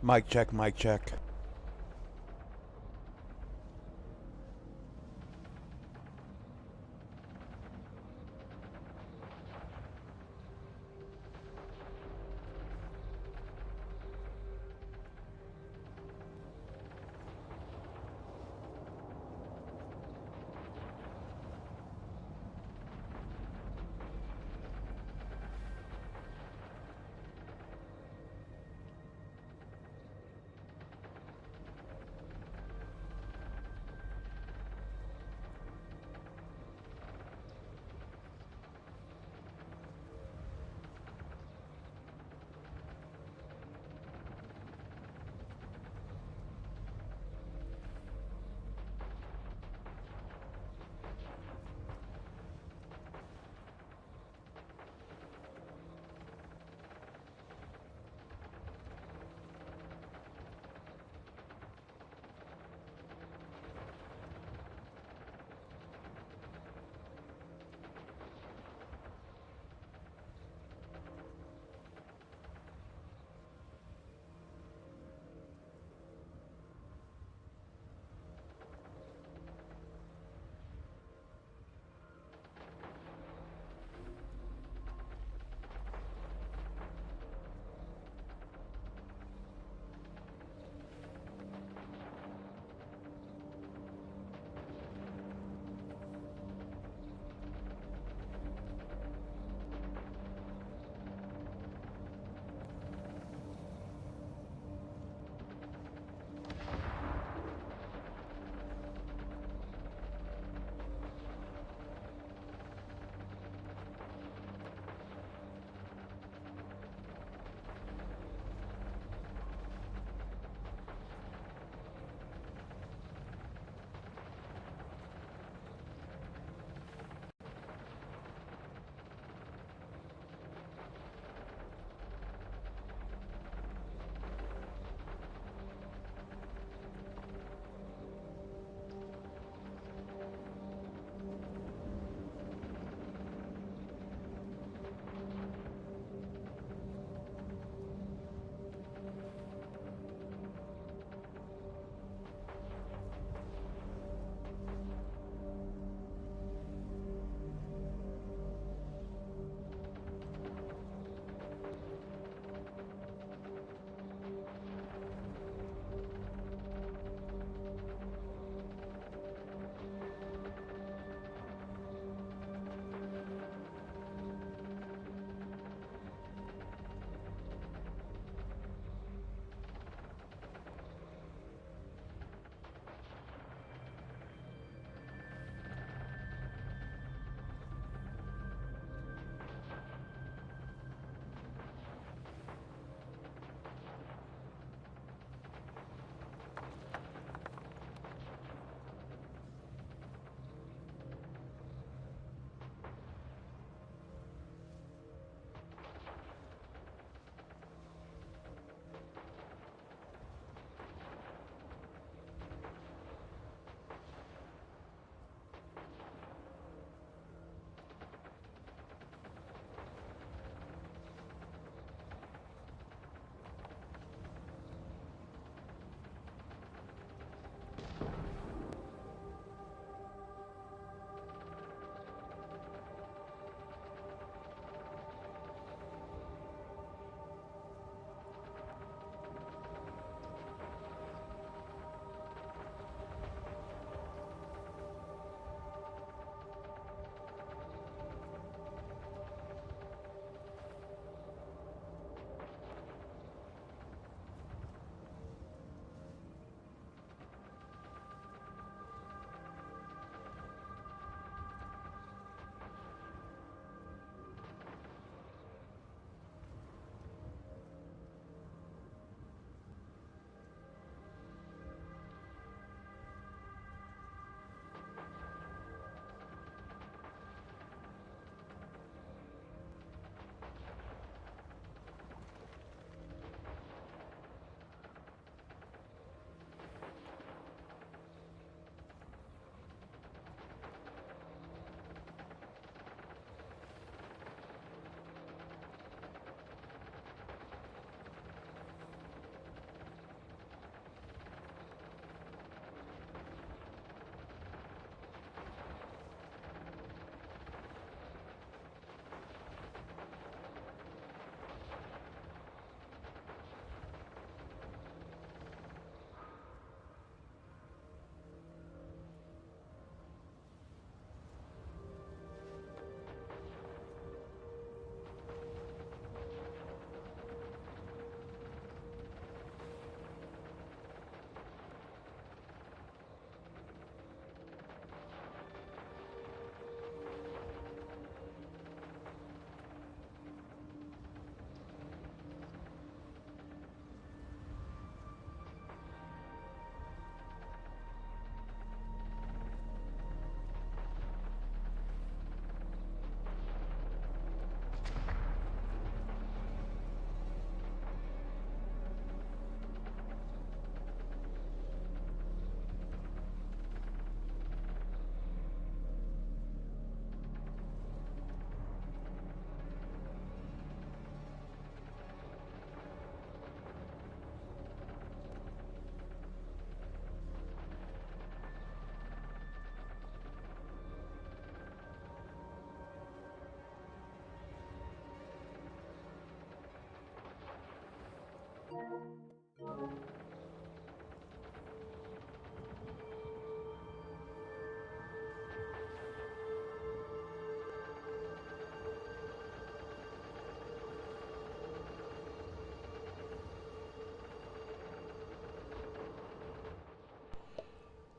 Mic check, mic check.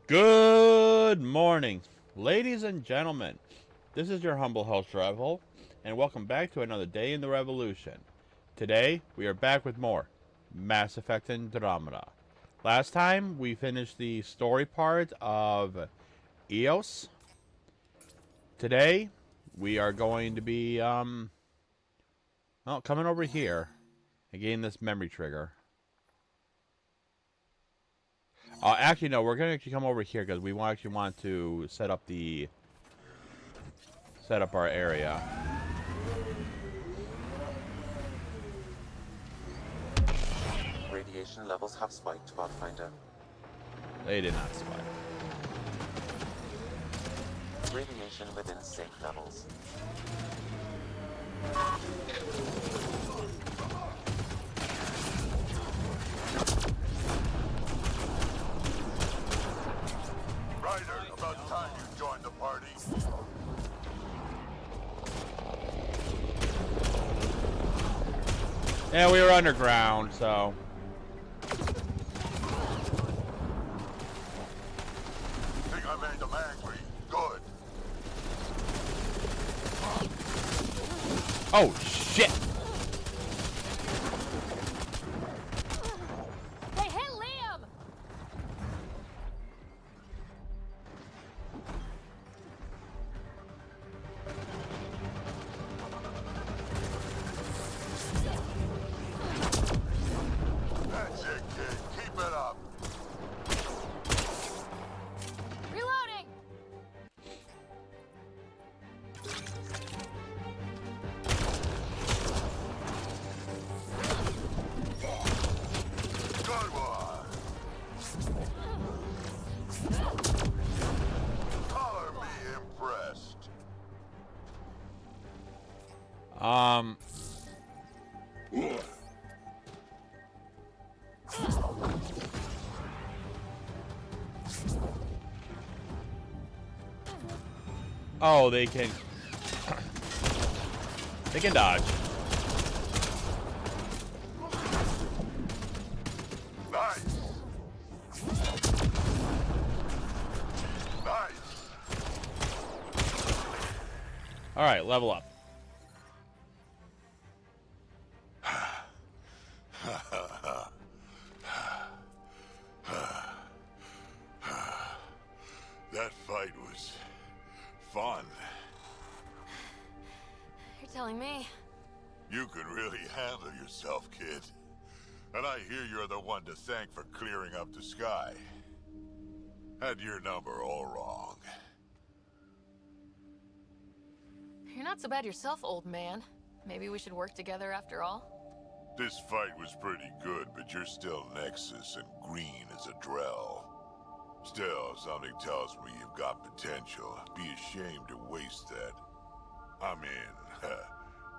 Good morning, ladies and gentlemen. This is your humble host, Revel, and welcome back to another day in the revolution. Today, we are back with more Mass Effect Andromeda. Last time, we finished the story part of EOS. Today, we are going to be, coming over here and getting this memory trigger. Actually, no, we're going to actually come over here because we actually want to set up our area. Radiation levels have spiked, Pathfinder. They did not spike. Radiation within safe levels. Ryder, about time you joined the party. Yeah, we were underground, so. Think I made them angry. Good. Oh, shit! They hit Liam! That's it, kid. Keep it up. Reloading! Good one. Color me impressed. Oh, they can. They can dodge. Nice. Nice. Alright, level up. That fight was fun. You're telling me. You can really handle yourself, kid. And I hear you're the one to thank for clearing up the sky. Had your number all wrong. You're not so bad yourself, old man. Maybe we should work together after all. This fight was pretty good, but you're still Nexus and green as a Drell. Still, something tells me you've got potential. Be ashamed to waste that. I'm in.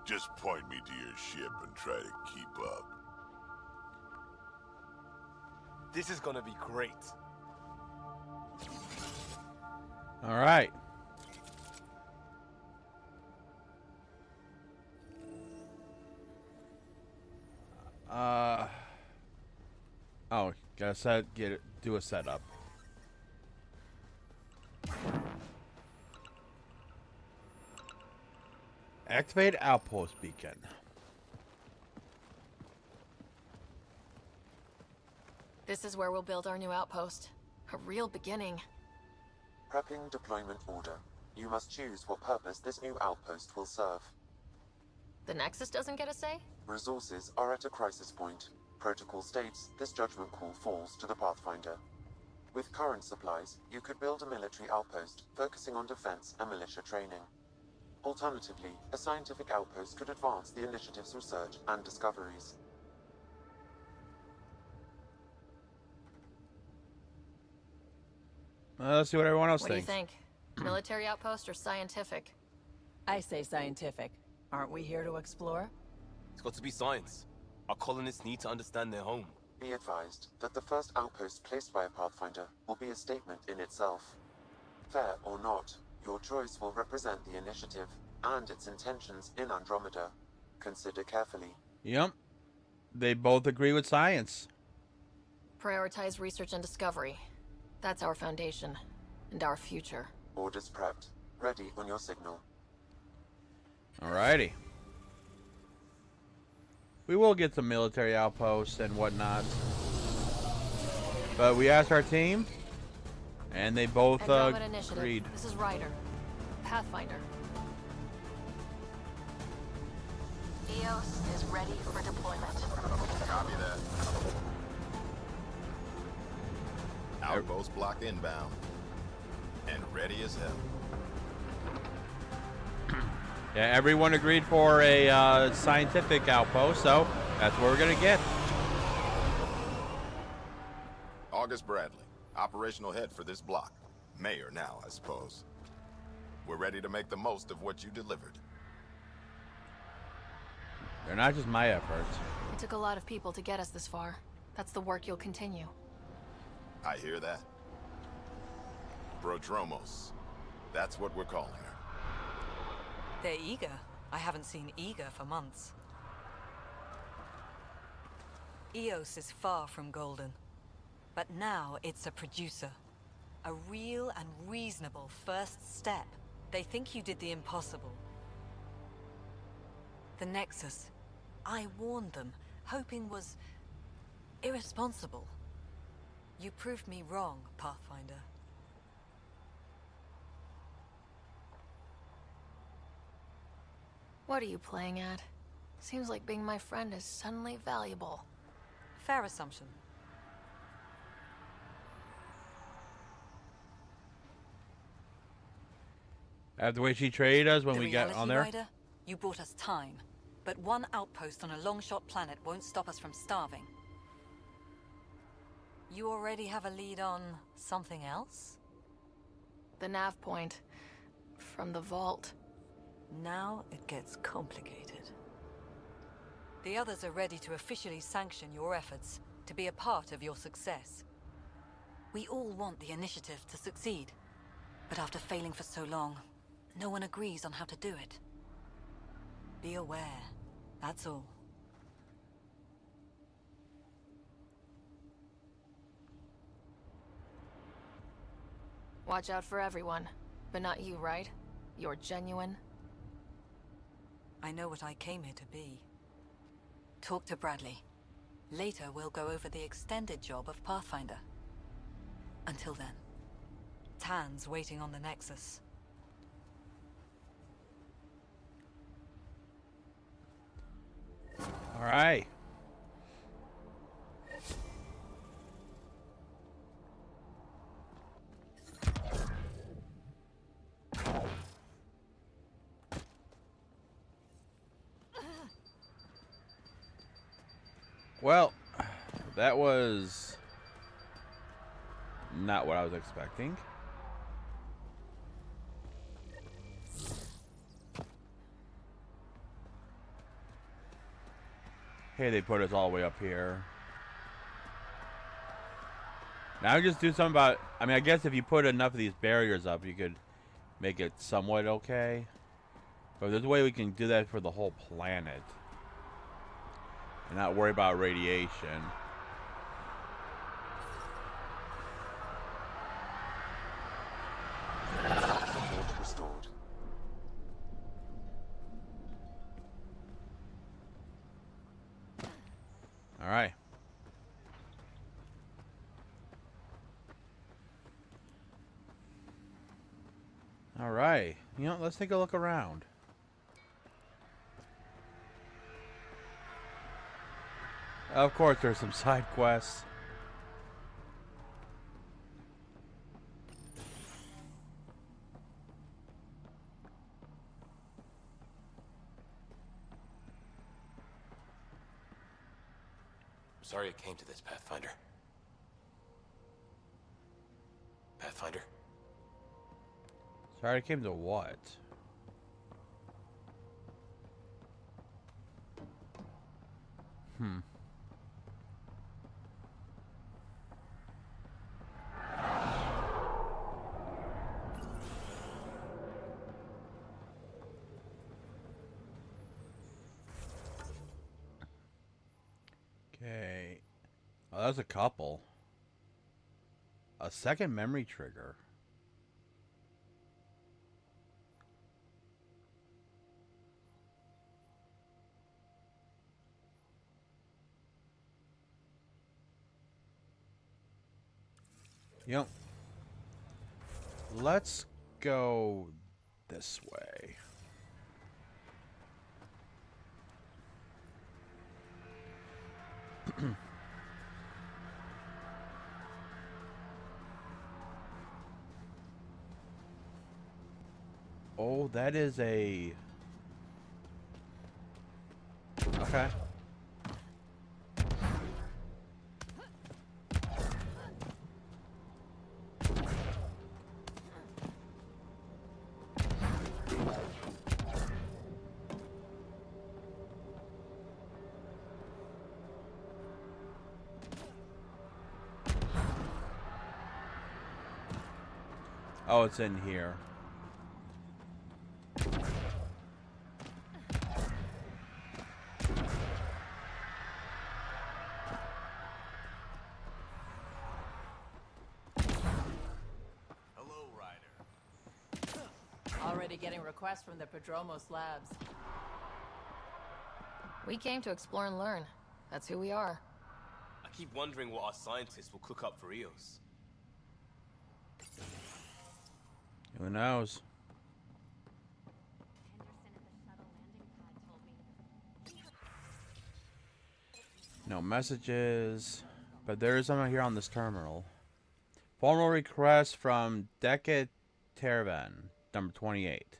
Just point me to your ship and try to keep up. This is gonna be great. Alright. Oh, do a setup. Activate outpost beacon. This is where we'll build our new outpost. A real beginning. Prepping deployment order. You must choose what purpose this new outpost will serve. The Nexus doesn't get a say? Resources are at a crisis point. Protocol states this judgment call falls to the Pathfinder. With current supplies, you could build a military outpost, focusing on defense and militia training. Alternatively, a scientific outpost could advance the initiative's research and discoveries. Let's see what everyone else What do you thinks. think? Military outpost or scientific? I say scientific. Aren't we here to explore? It's got to be science. Our colonists need to understand their home. Be advised that the first outpost placed by a Pathfinder will be a statement in itself. Fair or not, your choice will represent the initiative and its intentions in Andromeda. Consider carefully. Yep. They both agree with science. Prioritize research and discovery. That's our foundation. And our future. Orders prepped. Ready on your signal. Alrighty. We will get some military outposts and whatnot. But we asked our team, and they both Andromeda Initiative. agreed. This is Ryder. Pathfinder. EOS is ready for deployment. Copy that. Outpost block inbound. And ready as hell. Yeah, everyone agreed for a scientific outpost, so that's what we're gonna get. August Bradley, operational head for this block. Mayor now, I suppose. We're ready to make the most of what you delivered. They're not just my efforts. It took a lot of people to get us this far. That's the work you'll continue. I hear that. Prodromos. That's what we're calling her. They're eager. I haven't seen eager for months. EOS is far from golden. But now it's a producer. A real and reasonable first step. They think you did the impossible. The Nexus. I warned them, hoping was irresponsible. You proved me wrong, Pathfinder. What are you playing at? Seems like being my friend is suddenly valuable. Fair assumption. After the way she traded us when The we got on reality, there. Ryder, you bought us time, but one outpost on a long-shot planet won't stop us from starving. You already have a lead on something else? The nav point. From the vault. Now it gets complicated. The others are ready to officially sanction your efforts, to be a part of your success. We all want the initiative to succeed, but after failing for so long, no one agrees on how to do it. Be aware, that's all. Watch out for everyone. But not you, right? You're genuine. I know what I came here to be. Talk to Bradley. Later we'll go over the extended job of Pathfinder. Until then, Tan's waiting on the Nexus. All right. Well, that was not what I was expecting. Hey, they put us all the way up here. Now just do something about... I mean, I guess if you put enough of these barriers up, you could make it somewhat okay. But there's a way we can do that for the whole planet. And not worry about radiation. Support restored. All right. All right. You know, let's take a look around. Of course, there's some side quests. Sorry it came to this, Pathfinder. Pathfinder? Sorry, it came to what? Okay. Oh, that was a couple. A second memory trigger. You know, let's go this way. Oh, that is a... Okay. Oh, it's in here. Hello, Ryder. Already getting requests from the Prodromos labs. We came to explore and learn. That's who we are. I keep wondering what our scientists will cook up for Eos. Who knows? No messages, but there is something here on this terminal. Formal request from Decade Tervan, number 28.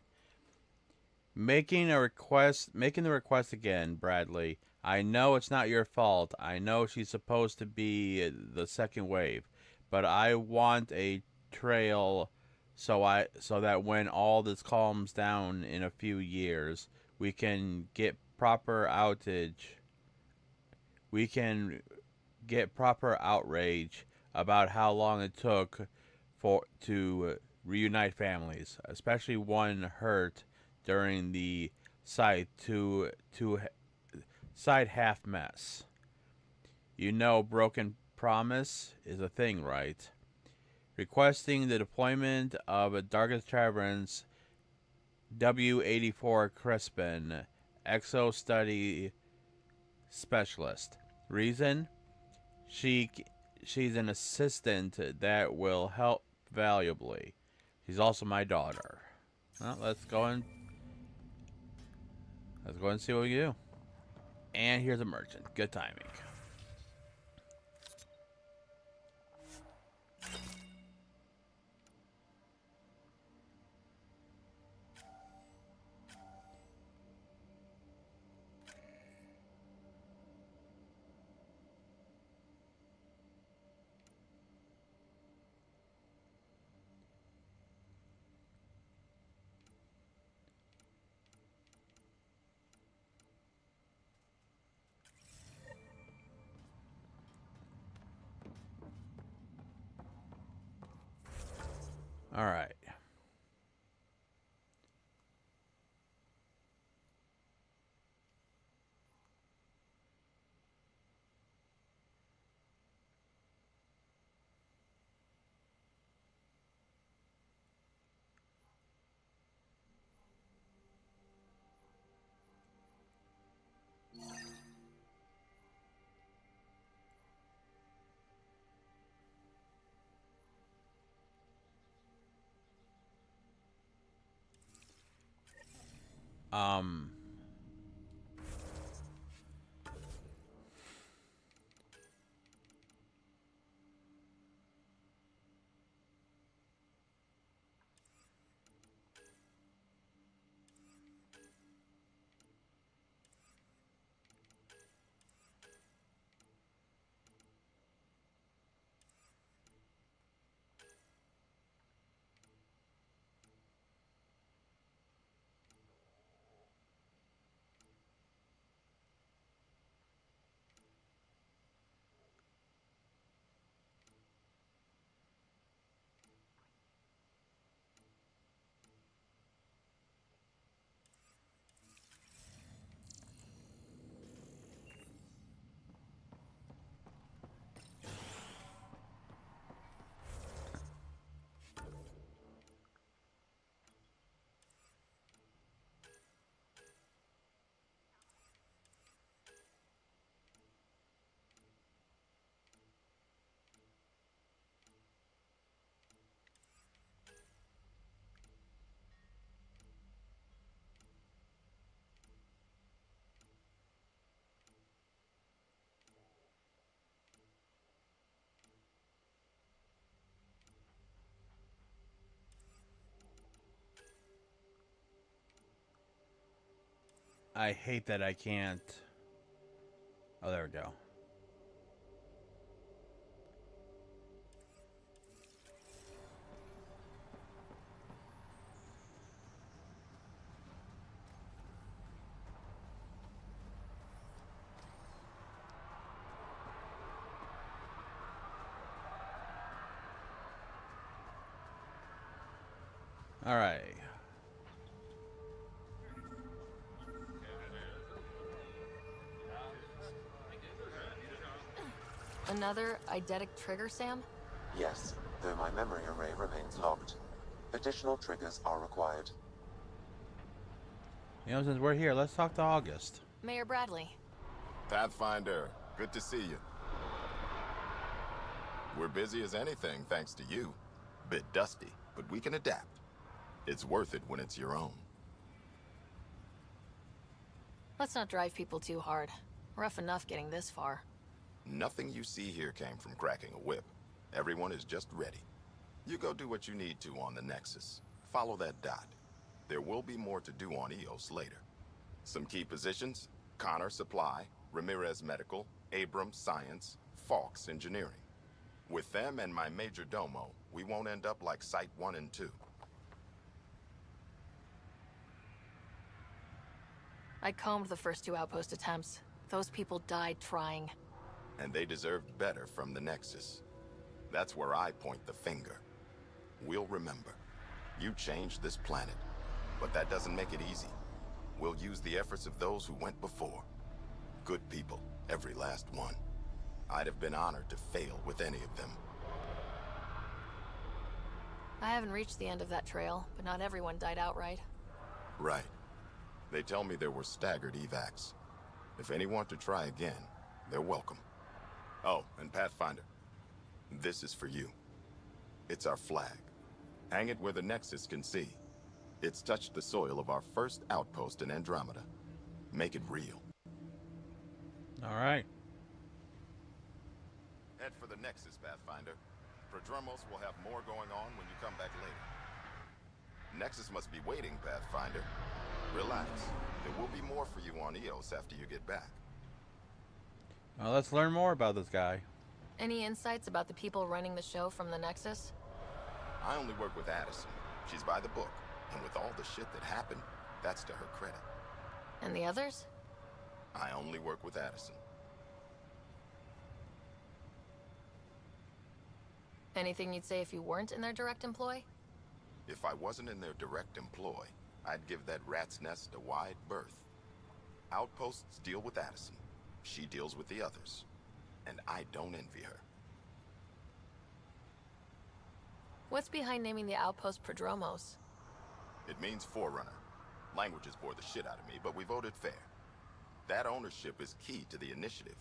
Making the request again, Bradley. I know it's not your fault. I know she's supposed to be the second wave, but I want a trail so that when all this calms down in a few years, we can get proper outrage about how long it took to reunite families, especially one hurt during the side half mess. You know, broken promise is a thing, right? Requesting the deployment of a Darkest Tavern's W-84 Crispin exo study specialist. Reason? She's an assistant that will help valuably. She's also my daughter. Well, let's go and see what we can do. And here's a merchant. Good timing. All right. Um I hate that I can't. Oh, there we go. All right. Another eidetic trigger, Sam? Yes, though my memory array remains locked. Additional triggers are required. You know, since we're here, let's talk to August. Mayor Bradley. Pathfinder, good to see you. We're busy as anything thanks to you. Bit dusty, but we can adapt. It's worth it when it's your own. Let's not drive people too hard. Rough enough getting this far. Nothing you see here came from cracking a whip. Everyone is just ready. You go do what you need to on the Nexus. Follow that dot. There will be more to do on EOS later. Some key positions: Connor Supply, Ramirez Medical, Abrams Science, Fawkes Engineering. With them and my major domo, we won't end up like Site 1 and 2. I combed the first 2 outpost attempts. Those people died trying. And they deserved better from the Nexus. That's where I point the finger. We'll remember. You changed this planet, but that doesn't make it easy. We'll use the efforts of those who went before. Good people, every last one. I'd have been honored to fail with any of them. I haven't reached the end of that trail, but not everyone died outright. Right. They tell me there were staggered evacs. If any want to try again, they're welcome. Oh, and Pathfinder, this is for you. It's our flag. Hang it where the Nexus can see. It's touched the soil of our first outpost in Andromeda. Make it real. All right. Head for the Nexus, Pathfinder. Prodromos will have more going on when you come back later. Nexus must be waiting, Pathfinder. Relax. There will be more for you on EOS after you get back. Well, let's learn more about this guy. Any insights about the people running the show from the Nexus? I only work with Addison. She's by the book. And with all the shit that happened, that's to her credit. And the others? I only work with Addison. Anything you'd say if you weren't in their direct employ? If I wasn't in their direct employ, I'd give that rat's nest a wide berth. Outposts deal with Addison. She deals with the others. And I don't envy her. What's behind naming the outpost Prodromos? It means Forerunner. Languages bore the shit out of me, but we voted fair. That ownership is key to the initiative.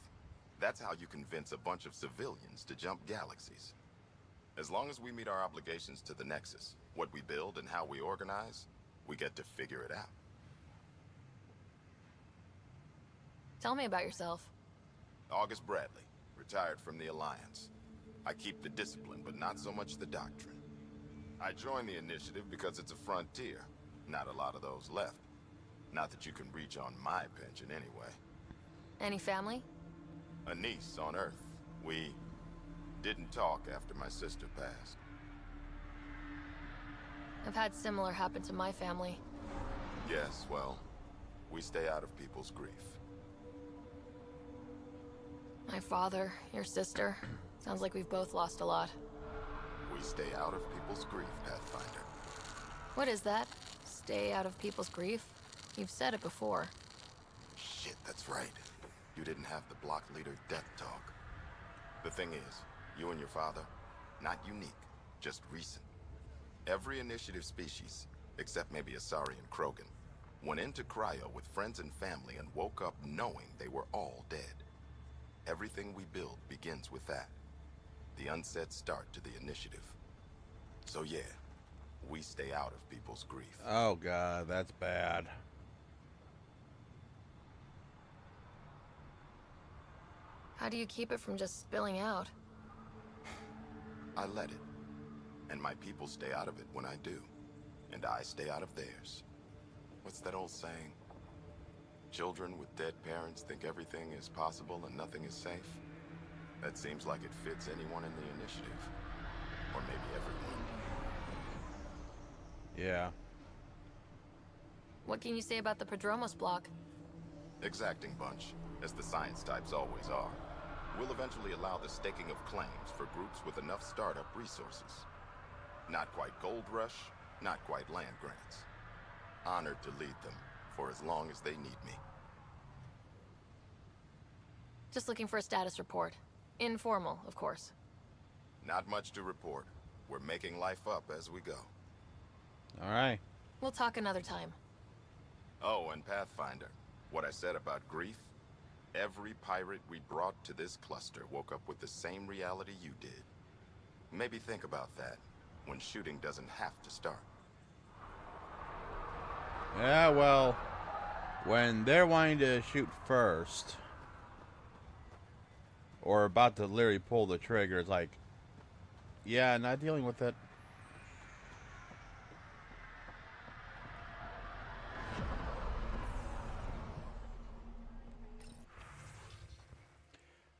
That's how you convince a bunch of civilians to jump galaxies. As long as we meet our obligations to the Nexus, what we build and how we organize, we get to figure it out. Tell me about yourself. August Bradley, retired from the Alliance. I keep the discipline, but not so much the doctrine. I joined the initiative because it's a frontier. Not a lot of those left. Not that you can reach on my pension anyway. Any family? A niece on Earth. We didn't talk after my sister passed. I've had similar happen to my family. Yes, well, we stay out of people's grief. My father, your sister. Sounds like we've both lost a lot. We stay out of people's grief, Pathfinder. What is that? Stay out of people's grief? You've said it before. Shit, that's right. You didn't have the block leader death talk. The thing is, you and your father, not unique, just recent. Every initiative species, except maybe Asari and Krogan, went into cryo with friends and family and woke up knowing they were all dead. Everything we build begins with that. The unsaid start to the initiative. So yeah, we stay out of people's grief. Oh god, that's bad. How do you keep it from just spilling out? I let it. And my people stay out of it when I do. And I stay out of theirs. What's that old saying? Children with dead parents think everything is possible and nothing is safe. That seems like it fits anyone in the initiative. Or maybe everyone. Yeah. What can you say about the Prodromos block? Exacting bunch, as the science types always are. We'll eventually allow the staking of claims for groups with enough startup resources. Not quite gold rush, not quite land grants. Honored to lead them, for as long as they need me. Just looking for a status report. Informal, of course. Not much to report. We're making life up as we go. Alright. We'll talk another time. Oh, and Pathfinder, what I said about grief? Every pirate we brought to this cluster woke up with the same reality you did. Maybe think about that, when shooting doesn't have to start. Yeah, well, when they're wanting to shoot first, or about to literally pull the trigger, it's like, yeah, not dealing with it.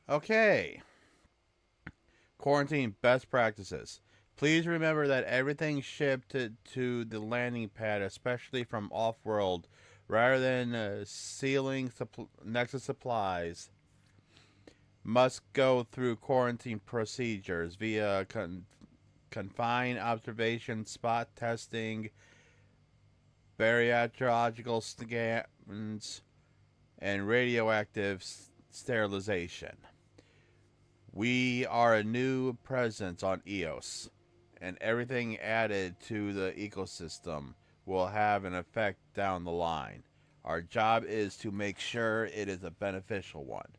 Okay. Quarantine best practices. Please remember that everything shipped to the landing pad, especially from off-world, rather than sealing Nexus supplies, must go through quarantine procedures via confined observation, spot testing, bacteriological scans, and radioactive sterilization. We are a new presence on Eos, and everything added to the ecosystem will have an effect down the line. Our job is to make sure it is a beneficial one,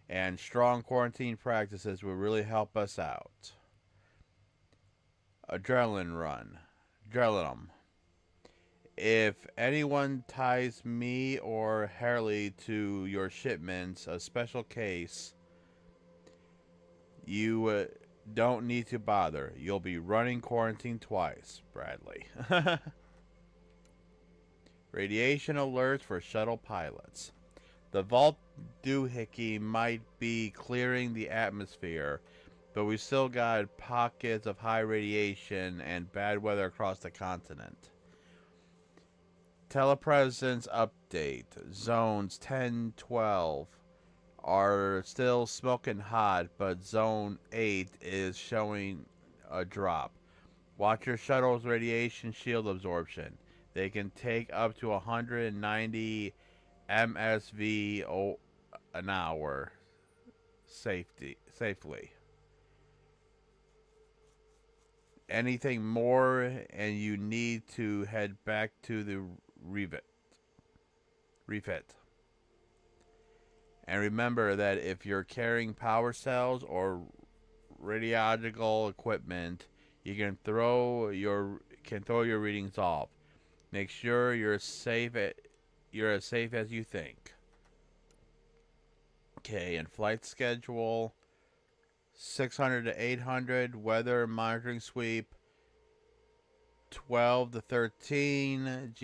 and strong quarantine practices will really help us out. Adrenaline run. Adrenaline. If anyone ties me or Harley to your shipments, a special case, you don't need to bother. You'll be running quarantine twice, Bradley. Radiation alerts for shuttle pilots. The Vault doohickey might be clearing the atmosphere, but we still got pockets of high radiation and bad weather across the continent. Telepresence update. Zones 10, 12 are still smoking hot, but Zone 8 is showing a drop. Watch your shuttle's radiation shield absorption. They can take up to 190 MSV an hour safely. Anything more and you need to head back to the refit. And remember that if you're carrying power cells or radiological equipment, you can throw your readings off. Make sure you're as safe as you think. Okay, and flight schedule 600 to 800, weather monitoring sweep 12 to 13,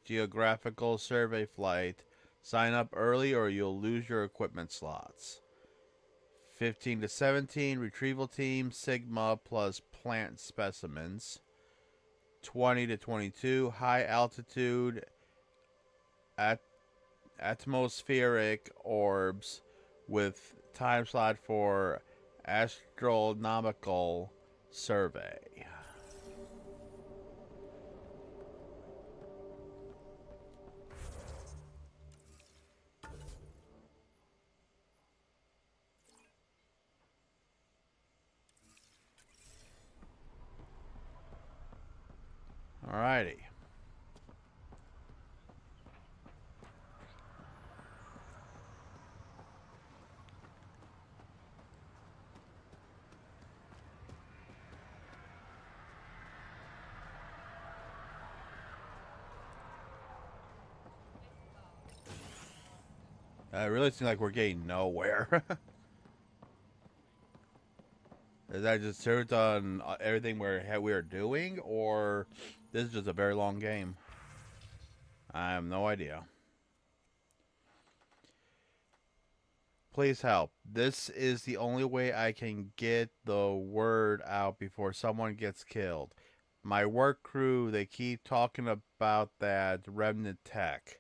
geographical survey flight. Sign up early or you'll lose your equipment slots. 15 to 17, retrieval team, Sigma plus plant specimens. 20 to 22, high altitude atmospheric orbs with time slot for astronomical survey. Alrighty. It really seems like we're getting nowhere. Is that just truth on everything we're doing, or this is just a very long game? I have no idea. Please help. This is the only way I can get the word out before someone gets killed. My work crew, they keep talking about that remnant tech.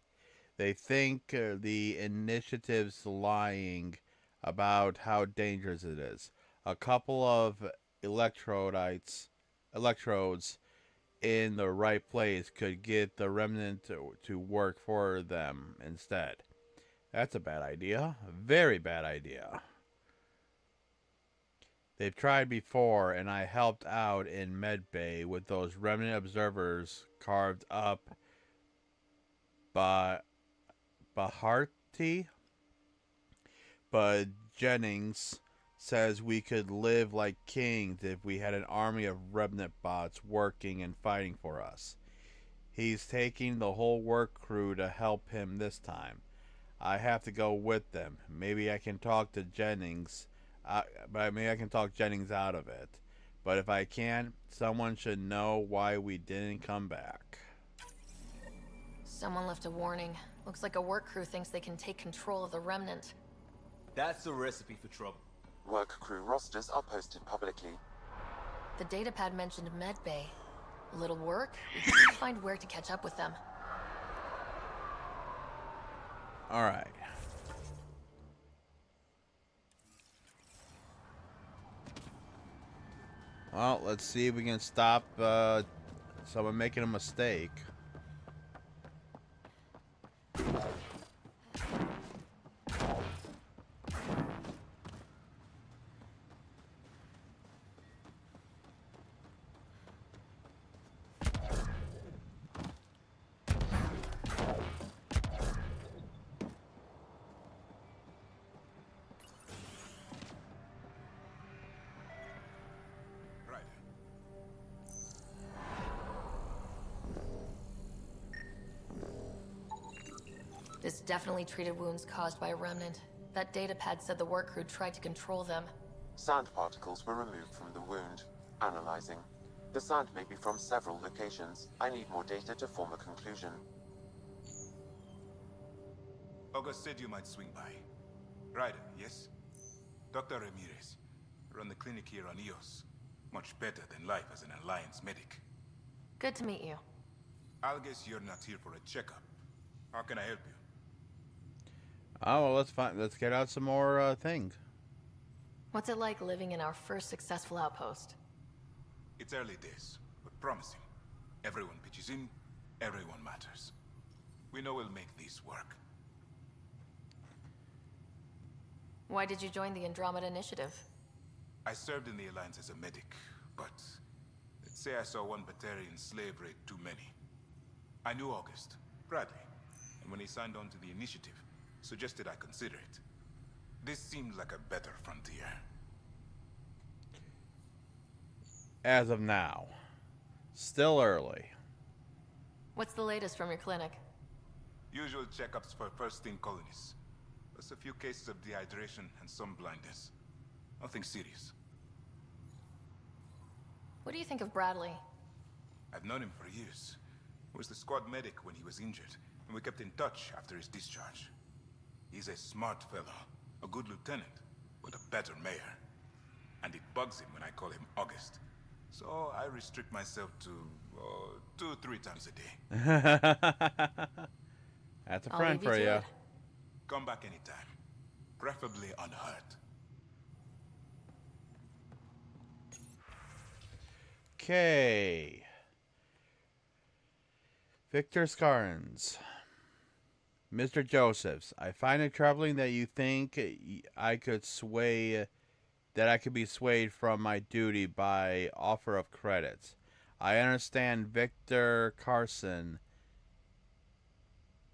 They think the initiative's lying about how dangerous it is. A couple of electrodes in the right place could get the remnant to work for them instead. That's a bad idea. Very bad idea. They've tried before, and I helped out in Medbay with those remnant observers carved up by Baharti. But Jennings says we could live like kings if we had an army of remnant bots working and fighting for us. He's taking the whole work crew to help him this time. I have to go with them. Maybe I can talk to Jennings, maybe I can talk Jennings out of it. But if I can't, someone should know why we didn't come back. Someone left a warning. Looks like a work crew thinks they can take control of the remnant. That's a recipe for trouble. Work crew rosters are posted publicly. The datapad mentioned Medbay. A little work, we can find where to catch up with them. Alright. Well, let's see if we can stop someone making a mistake. This definitely treated wounds caused by a remnant. That datapad said the work crew tried to control them. Sand particles were removed from the wound. Analyzing. The sand may be from several locations. I need more data to form a conclusion. August said you might swing by. Ryder, yes? Dr. Ramirez. Run the clinic here on EOS. Much better than life as an Alliance medic. Good to meet you. I'll guess you're not here for a checkup. How can I help you? Oh, well, let's get out some more things. What's it like living in our first successful outpost? It's early days, but promising. Everyone pitches in, everyone matters. We know we'll make this work. Why did you join the Andromeda Initiative? I served in the Alliance as a medic, but let's say I saw one Batarian slave raid too many. I knew August, Bradley, and when he signed on to the initiative, suggested I consider it. This seemed like a better frontier. As of now. Still early. What's the latest from your clinic? Usual checkups for first-in colonists. Plus a few cases of dehydration and some blindness. Nothing serious. What do you think of Bradley? I've known him for years. He was the squad medic when he was injured, and we kept in touch after his discharge. He's a smart fellow, a good lieutenant, but a better mayor. And it bugs him when I call him August. So I restrict myself to 2-3 times a day. That's a I'll friend leave you for to you. it. Come back anytime. Preferably unhurt. Okay. Victor Scarns. Mr. Josephs, I find it troubling that you think I could be swayed from my duty by offer of credits. I understand Victor Carson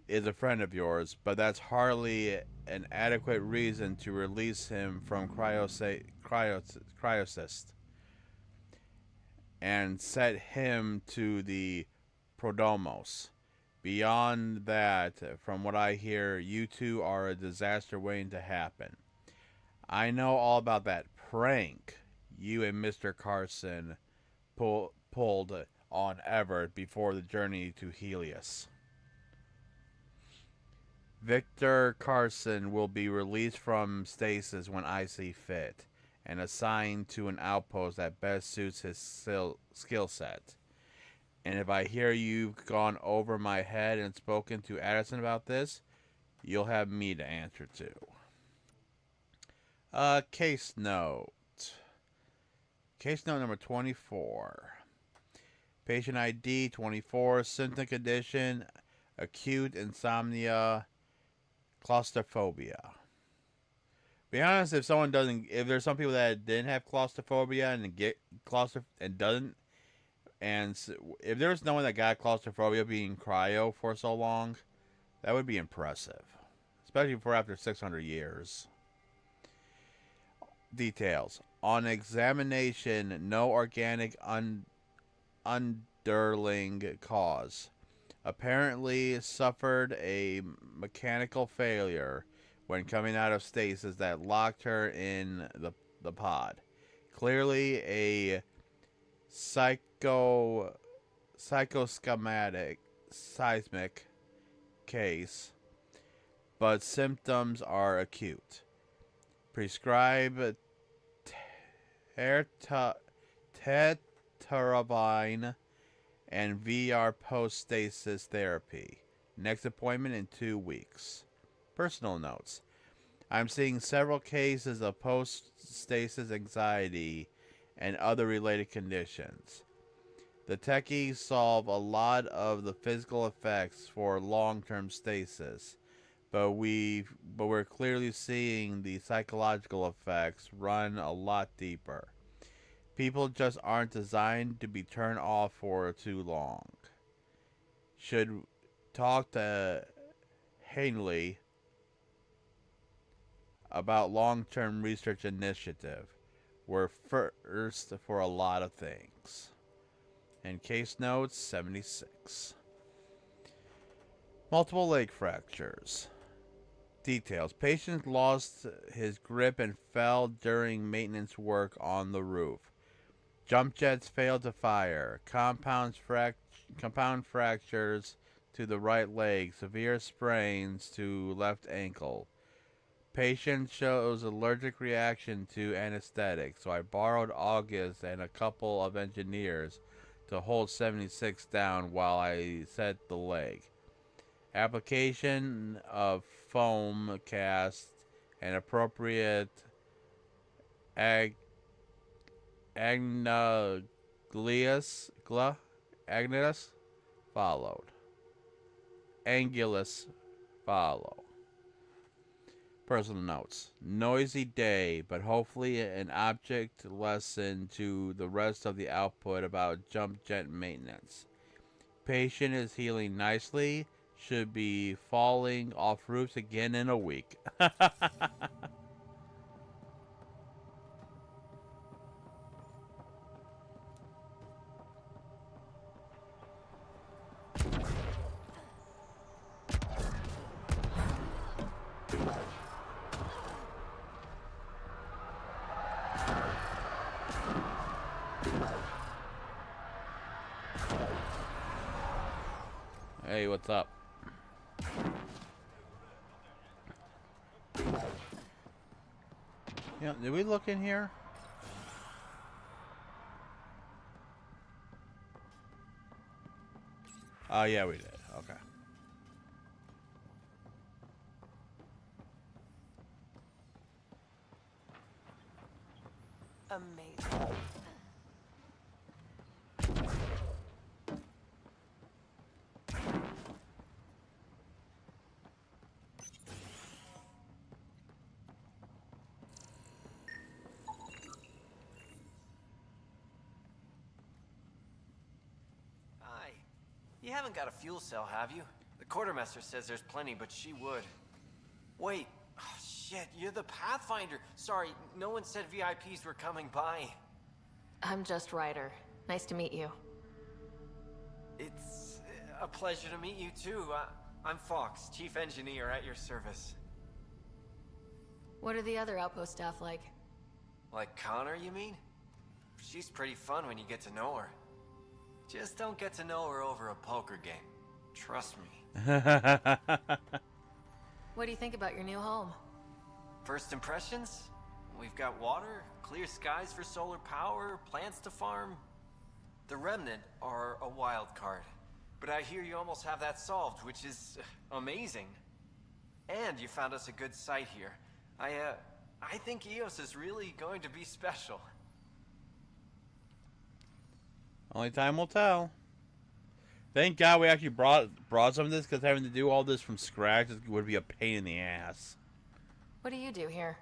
is a friend of yours, but that's hardly an adequate reason to release him from cryocyst and set him to the Prodomos. Beyond that, from what I hear, you two are a disaster waiting to happen. I know all about that prank you and Mr. Carson pulled on Everett before the journey to Helios. Victor Carson will be released from stasis when I see fit, and assigned to an outpost that best suits his skill set. And if I hear you've gone over my head and spoken to Addison about this, you'll have me to answer to. Case note. Case note number 24. Patient ID 24, symptom condition, acute insomnia, claustrophobia. Be honest, if there's some people that didn't have claustrophobia and get and doesn't, and if there's no one that got claustrophobia being cryo for so long, that would be impressive, especially for after 600 years. Details. On examination, no organic underlying cause. Apparently suffered a mechanical failure when coming out of stasis that locked her in the pod. Clearly a psychoschematic seismic case, but symptoms are acute. Prescribe tetrabenazine and VR post-stasis therapy. Next appointment in 2 weeks. Personal notes. I'm seeing several cases of post-stasis anxiety and other related conditions. The techies solve a lot of the physical effects for long-term stasis, but we're clearly seeing the psychological effects run a lot deeper. People just aren't designed to be turned off for too long. Should talk to Hanley about long-term research initiative. We're first for a lot of things. And case notes 76. Multiple leg fractures. Details. Patient lost his grip and fell during maintenance work on the roof. Jump jets failed to fire. Compound fractures to the right leg. Severe sprains to left ankle. Patient shows allergic reaction to anesthetic, so I borrowed August and a couple of engineers to hold 76 down while I set the leg. Application of foam cast and appropriate agnaglius followed. Angulus follow. Personal notes. Noisy day, but hopefully an object lesson to the rest of the output about jump jet maintenance. Patient is healing nicely. Should be falling off roofs again in a week. Hey, what's up? Yeah, did we look in here? Oh, yeah, we did. Okay. Amazing. You haven't got a fuel cell, have you? The quartermaster says there's plenty, but she would. Wait. Oh, shit, you're the Pathfinder. Sorry, no one said VIPs were coming by. I'm just Ryder. Nice to meet you. It's a pleasure to meet you, too. I'm Fox, Chief Engineer at your service. What are the other outpost staff like? Like Connor, you mean? She's pretty fun when you get to know her. Just don't get to know her over a poker game. Trust me. What do you think about your new home? First impressions? We've got water, clear skies for solar power, plants to farm. The Remnant are a wild card, but I hear you almost have that solved, which is amazing. And you found us a good site here. I think EOS is really going to be special. Only time will tell. Thank God we actually brought some of this, because having to do all this from scratch would be a pain in the ass. What do you do here?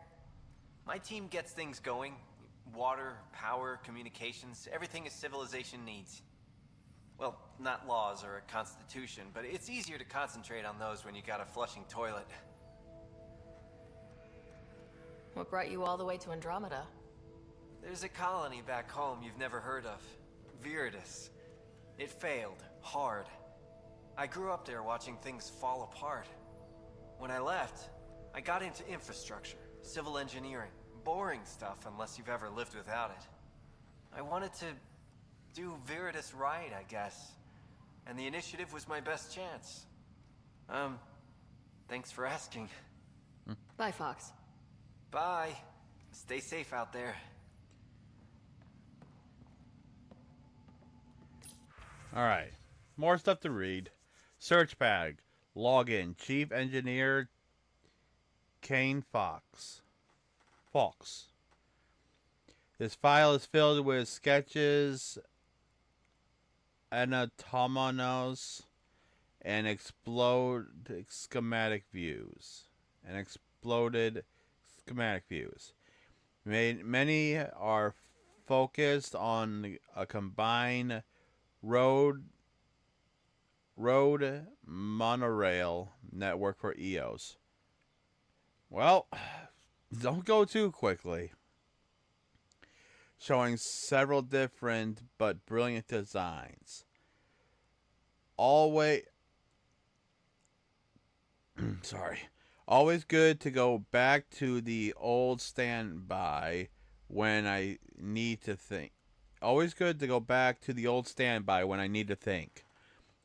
My team gets things going. Water, power, communications, everything a civilization needs. Well, not laws or a constitution, but it's easier to concentrate on those when you got a flushing toilet. What brought you all the way to Andromeda? There's a colony back home you've never heard of. Viridis. It failed. Hard. I grew up there watching things fall apart. When I left, I got into infrastructure, civil engineering. Boring stuff unless you've ever lived without it. I wanted to do Viridis right, I guess. And the initiative was my best chance. Thanks for asking. Bye, Fox. Bye. Stay safe out there. Alright. More stuff to read. Search bag. Login. Chief Engineer Kane Fox. This file is filled with sketches, anatomonos, and exploded schematic views. Many are focused on a combined road monorail network for EOS. Well, don't go too quickly. Showing several different but brilliant designs. Always good to go back to the old standby when I need to think.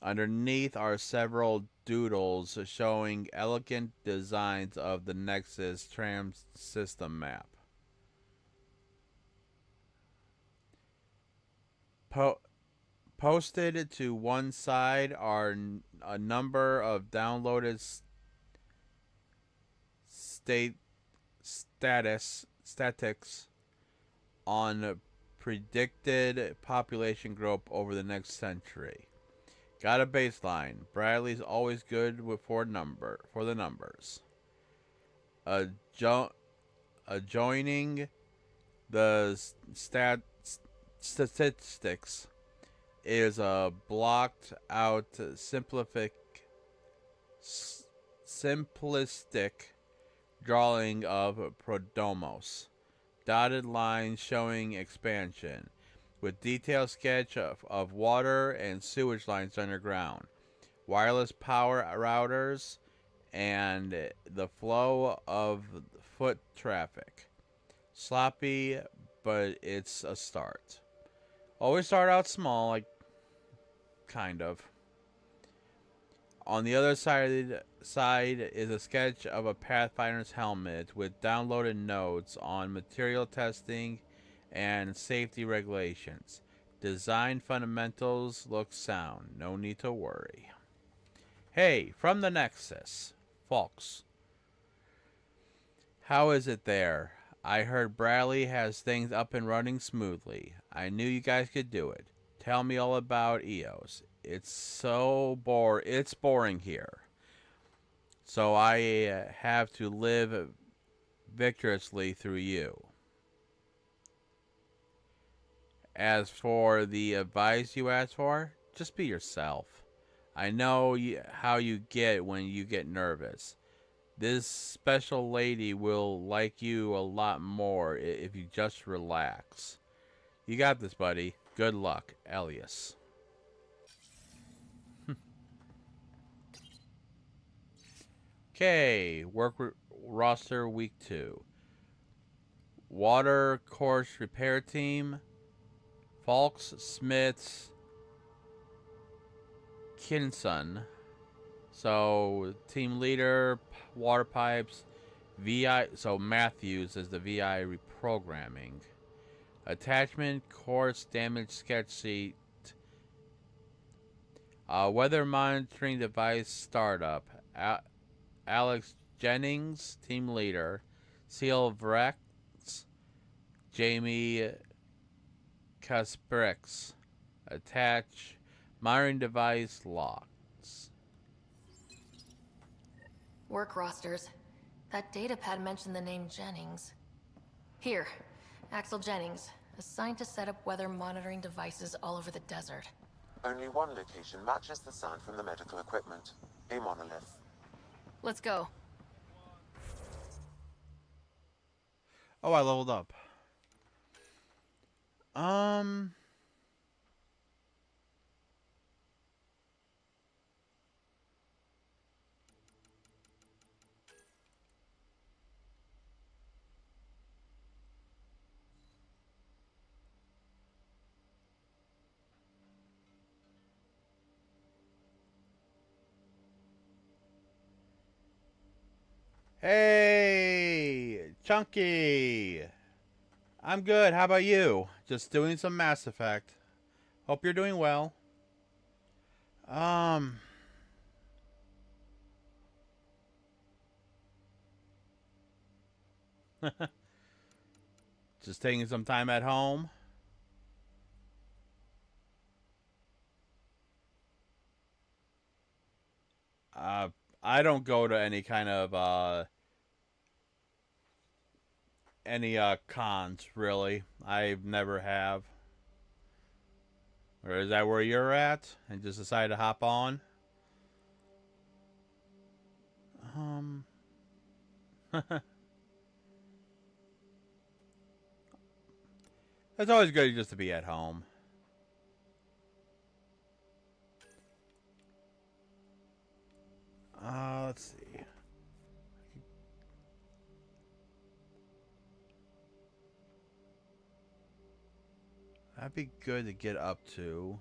Underneath are several doodles showing elegant designs of the Nexus tram system map. Posted to one side are a number of downloaded statistics on predicted population growth over the next century. Got a baseline. Bradley's always good for the numbers. Adjoining the statistics is a blocked out simplistic drawing of Prodromos. Dotted lines showing expansion, with detailed sketch of water and sewage lines underground, wireless power routers, and the flow of foot traffic. Sloppy, but it's a start. Always start out small, like, kind of. On the other side is a sketch of a Pathfinder's helmet with downloaded notes on material testing and safety regulations. Design fundamentals look sound. No need to worry. Hey, from the Nexus. Folks. How is it there? I heard Bradley has things up and running smoothly. I knew you guys could do it. Tell me all about EOS. It's boring here. So I have to live victoriously through you. As for the advice you asked for, just be yourself. I know how you get when you get nervous. This special lady will like you a lot more if you just relax. You got this, buddy. Good luck, Elias. Okay, work roster week 2. Water course repair team. Falks, Smiths, Kinson. So, team leader, water pipes, VI. So Matthews is the VI reprogramming. Attachment, course, damage sketch sheet. Weather monitoring device startup. Alex Jennings, team leader. Seal Vrex, Jamie Kasperix. Attach. Monitoring device locks. Work rosters. That datapad mentioned the name Jennings. Here, Axel Jennings, assigned to set up weather monitoring devices all over the desert. Only one location matches the sound from the medical equipment. A monolith. Let's go. Oh, I leveled up. Hey, Chunky. I'm good. How about you? Just doing some Mass Effect. Hope you're doing well. Just taking some time at home. I don't go to any kind of cons, really. I never have. Or is that where you're at? And just decide to hop on? It's always good just to be at home. Let's see. That'd be good to get up to.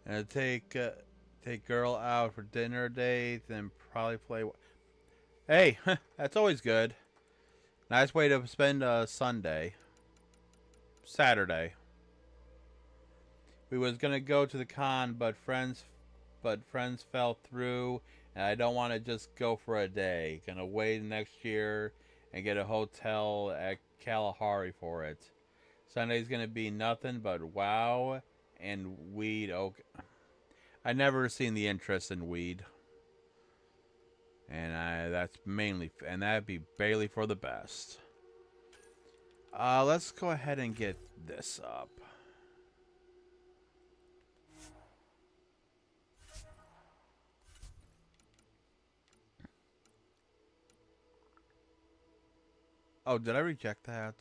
And take girl out for dinner date, then probably play. Hey, that's always good. Nice way to spend a Sunday. Saturday. We was gonna go to the con, but friends fell through, and I don't want to just go for a day. Gonna wait next year and get a hotel at Kalahari for it. Sunday's gonna be nothing but WoW and weed. Okay. I never seen the interest in weed, and that's mainly, and that'd be barely for the best. Let's go ahead and get this up. Oh, did I reject that?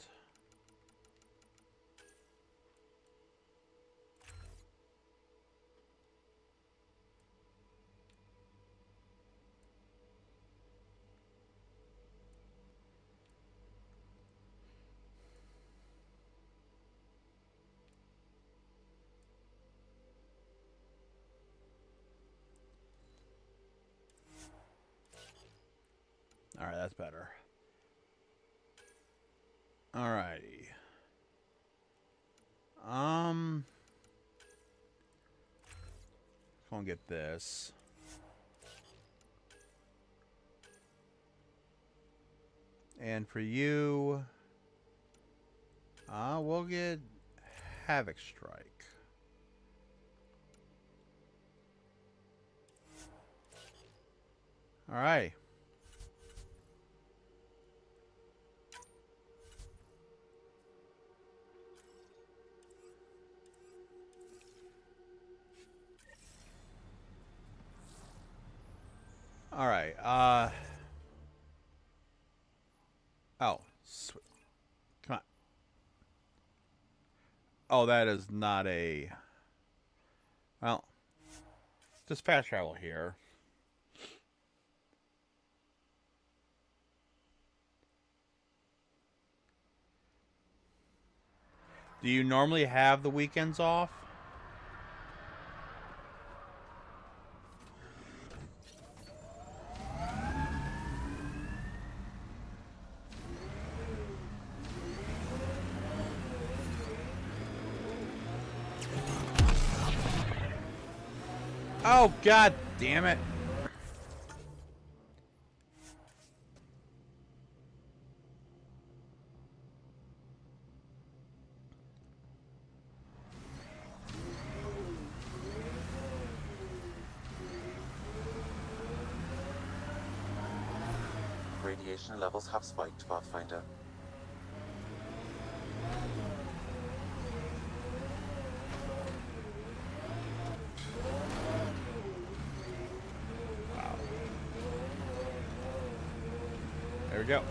Alright, that's better. Alrighty. Let's go and get this. And for you, we'll get Havoc Strike. Alright. Alright, oh, sweet. Come on. Oh, that is not a... Well, just fast travel here. Do you normally have the weekends off? Oh, god damn it. Radiation levels have spiked, Pathfinder. Wow. There we go.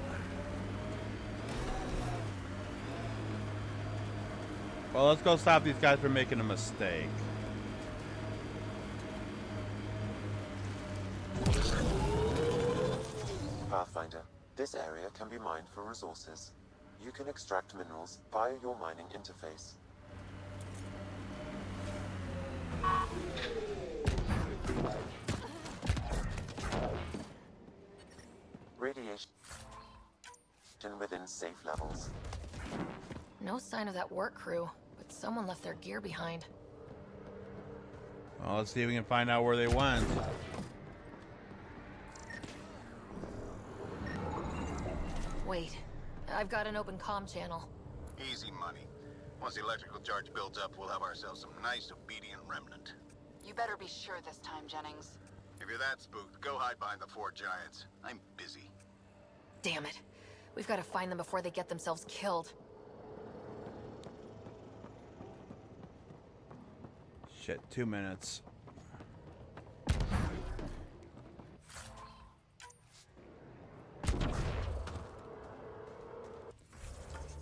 Well, let's go stop these guys from making a mistake. Pathfinder, this area can be mined for resources. You can extract minerals via your mining interface. Radiation within safe levels. No sign of that work crew, but someone left their gear behind. Well, let's see if we can find out where they went. Wait, I've got an open comm channel. Easy money. Once the electrical charge builds up, we'll have ourselves some nice obedient remnant. You better be sure this time, Jennings. If you're that spooked, go hide behind the four giants. I'm busy. Damn it. We've got to find them before they get themselves killed. Shit, 2 minutes.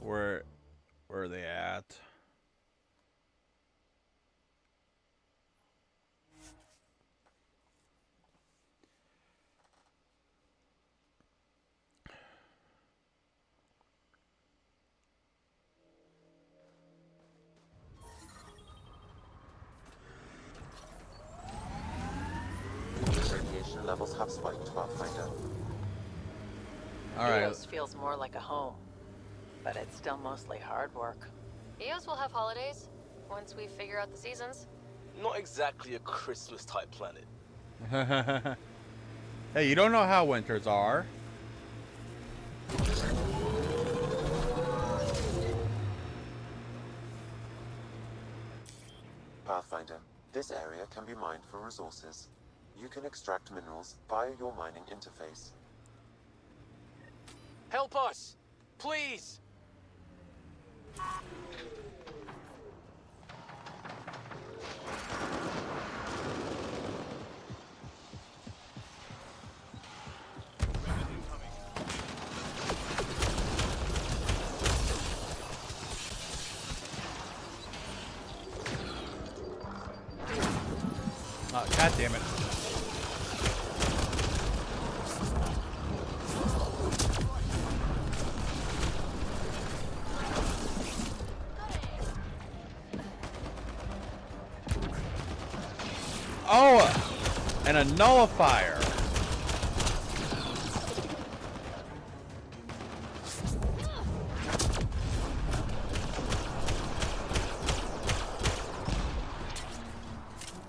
Where are they at? Radiation levels have spiked, Pathfinder. All right. Eos feels more like a home, but it's still mostly hard work. Eos will have holidays once we figure out the seasons. Not exactly a Christmas-type planet. Hey, you don't know how winters are. Pathfinder, this area can be mined for resources. You can extract minerals via your mining interface. Help us! Please! Oh, god damn it. Oh, and a nullifier.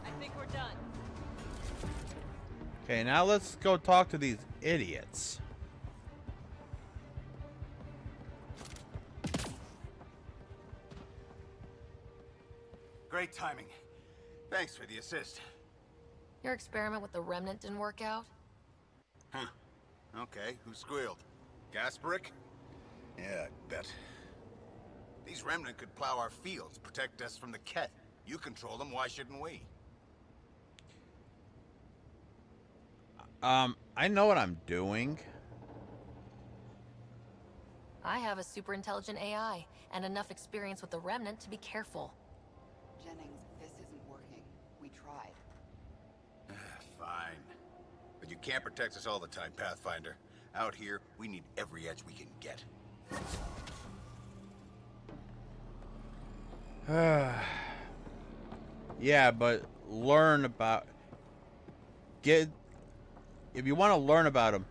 I think we're done. Okay, now let's go talk to these idiots. Great timing. Thanks for the assist. Your experiment with the remnant didn't work out? Huh. Okay, who squealed? Gasparic? Yeah, I bet. These remnant could plow our fields, protect us from the Ket. You control them, why shouldn't we? I know what I'm doing. I have a super intelligent AI and enough experience with the remnant to be careful. Jennings, this isn't working. We tried. Fine. But you can't protect us all the time, Pathfinder. Out here, we need every edge we can get. Yeah, but learn about... If you want to learn about them,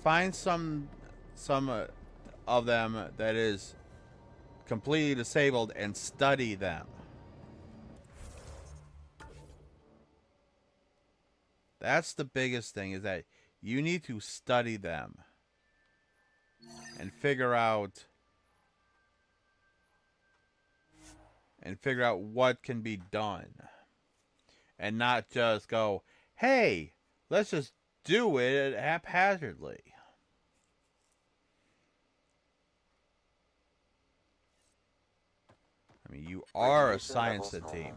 find some of them that is completely disabled and study them. That's the biggest thing, is that you need to study them and figure out what can be done, and not just go, hey, let's just do it haphazardly. I mean, you are a science team.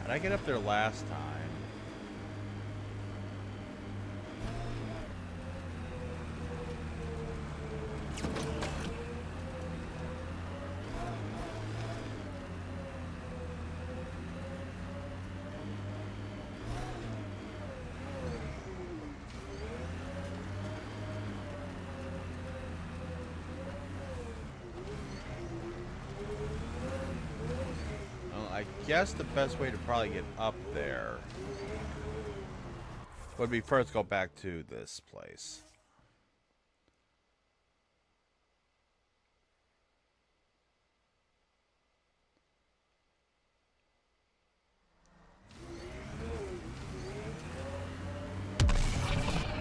How'd I get up there last time? I guess the best way to probably get up there would be first go back to this place.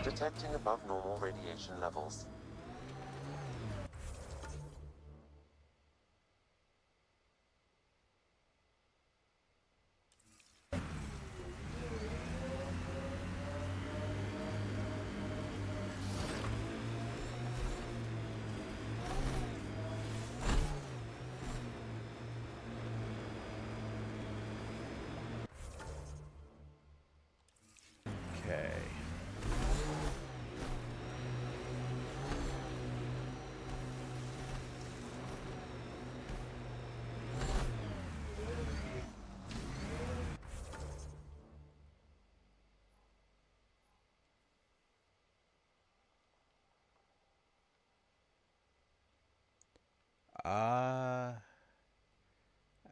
Detecting above normal radiation levels. Okay.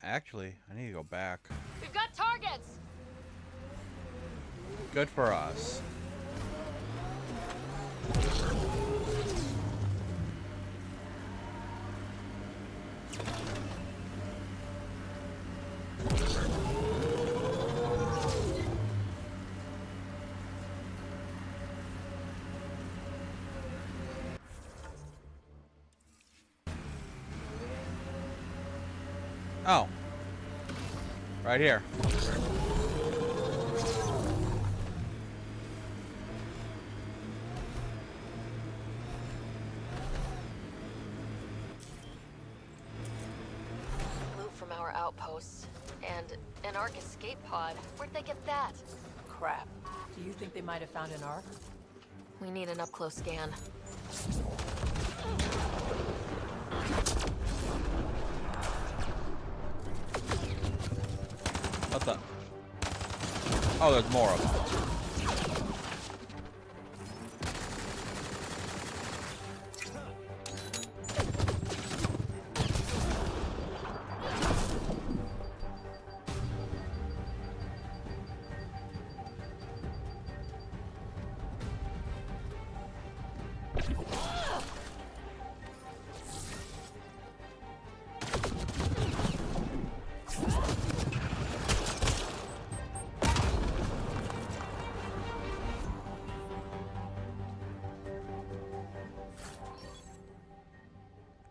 Actually, I need to go back. We've got targets! Good for us. Oh. Right here. Loot from our outposts. And an Ark escape pod. Where'd they get that? Crap. Do you think they might have found an Ark? We need an up-close scan. What the? Oh, there's more of them.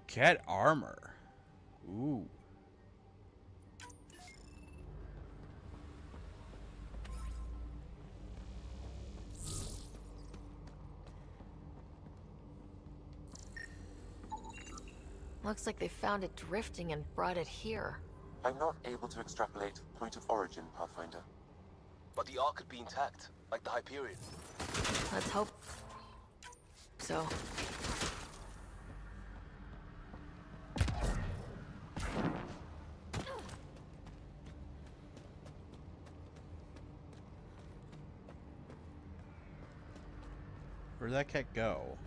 Cat armor. Ooh. Looks like they found it drifting and brought it here. I'm not able to extrapolate point of origin, Pathfinder. But the Ark could be intact, like the Hyperion. Let's hope so. Where'd that cat go?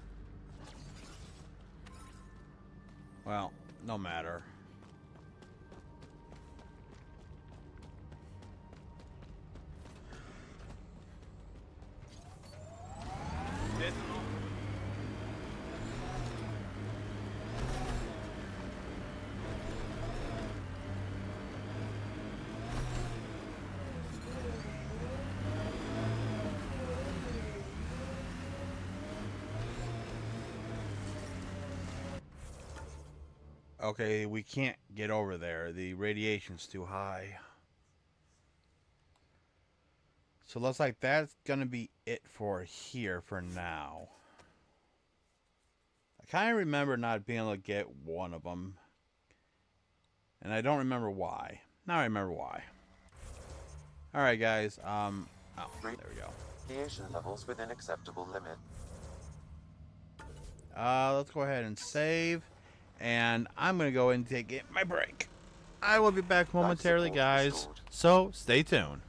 Well, no matter. Okay, we can't get over there. The radiation's too high. So looks like that's gonna be it for here for now. I kind of remember not being able to get one of them. And I don't remember why. Now I remember why. Alright guys, oh, there we go. Radiation levels within acceptable limit. Let's go ahead and save. And I'm going to go and take my break. I will be back momentarily, guys. So, stay tuned.